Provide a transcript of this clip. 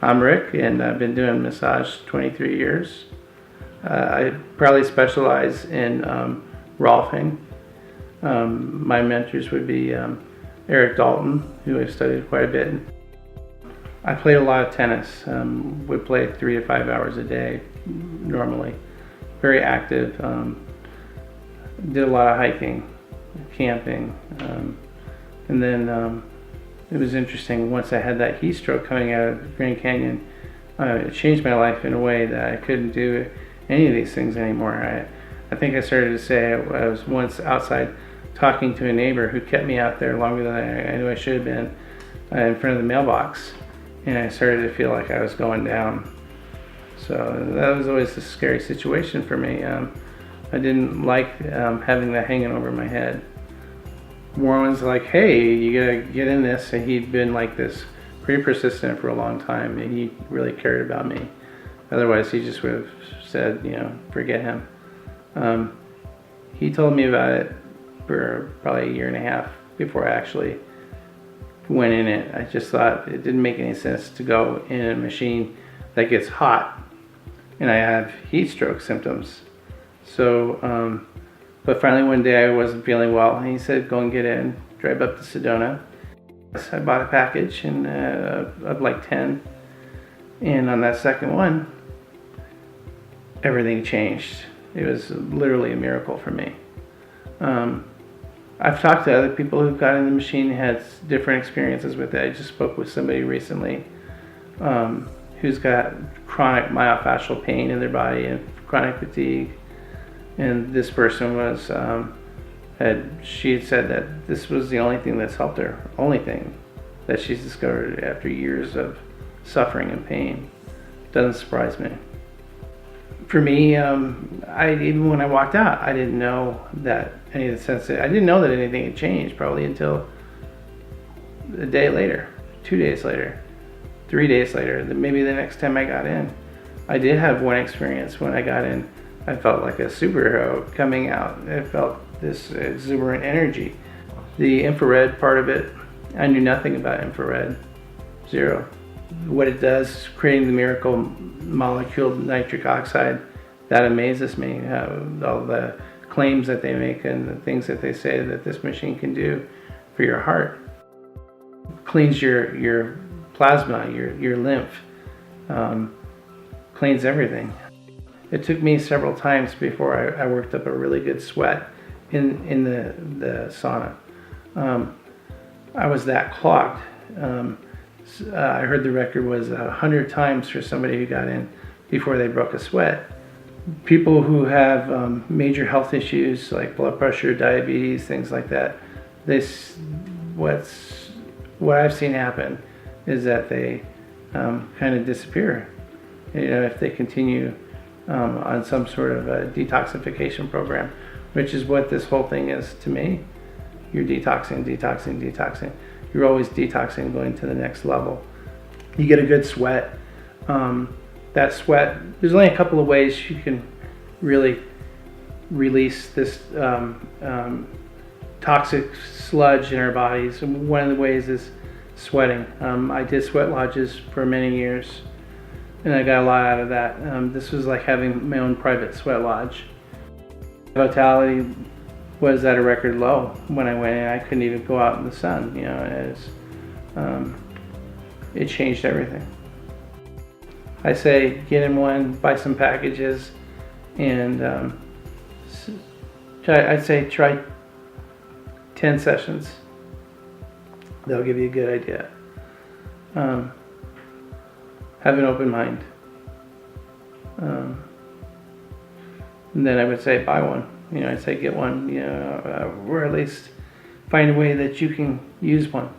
I'm Rick, and I've been doing massage 23 years. I probably specialize in Rolfing. My mentors would be Eric Dalton, who I've studied quite a bit. I played a lot of tennis. Would play 3 to 5 hours a day normally. Very active. Did a lot of hiking, camping, and then it was interesting. Once I had that heat stroke coming out of Grand Canyon, it changed my life in a way that I couldn't do any of these things anymore. I think I started to say I was once outside talking to a neighbor who kept me out there longer than I knew I should have been in front of the mailbox, and I started to feel like I was going down. So that was always a scary situation for me. I didn't like having that hanging over my head. Warren's like, hey, you gotta get in this, and he'd been like this pretty persistent for a long time, and he really cared about me. Otherwise, he just would have said, forget him. He told me about it for probably a year and a half before I actually went in it. I just thought it didn't make any sense to go in a machine that gets hot, and I have heat stroke symptoms. So, but finally one day I wasn't feeling well, and he said, go and get in, drive up to Sedona. I bought a package and of like 10, and on that second one, everything changed. It was literally a miracle for me. I've talked to other people who've got in the machine, had different experiences with it. I just spoke with somebody recently who's got chronic myofascial pain in their body and chronic fatigue. And this person was, she had said that this was the only thing that's helped her, only thing that she's discovered after years of suffering and pain. Doesn't surprise me. For me, even when I walked out, I didn't know that any of the I didn't know that anything had changed probably until a day later, 2 days later, 3 days later, maybe the next time I got in. I did have one experience when I got in. I felt like a superhero coming out. I felt this exuberant energy. The infrared part of it, I knew nothing about infrared, zero. What it does, creating the miracle molecule nitric oxide, that amazes me. All the claims that they make and the things that they say that this machine can do for your heart. Cleans your plasma, your lymph, cleans everything. It took me several times before I worked up a really good sweat in the sauna. I was that clogged. I heard the record was 100 times for somebody who got in before they broke a sweat. People who have major health issues like blood pressure, diabetes, things like that, what I've seen happen is that they kind of disappear. If they continue on some sort of a detoxification program, which is what this whole thing is to me. You're detoxing. You're always detoxing, going to the next level. You get a good sweat. That sweat, there's only a couple of ways you can really release this toxic sludge in our bodies. And one of the ways is sweating. I did sweat lodges for many years, and I got a lot out of that. This was like having my own private sweat lodge. Vitality was at a record low when I went in. I couldn't even go out in the sun. It changed everything. I say get in one, buy some packages, and I'd say try 10 sessions. They'll give you a good idea. Have an open mind. And then I would say buy one. I'd say get one, or at least find a way that you can use one.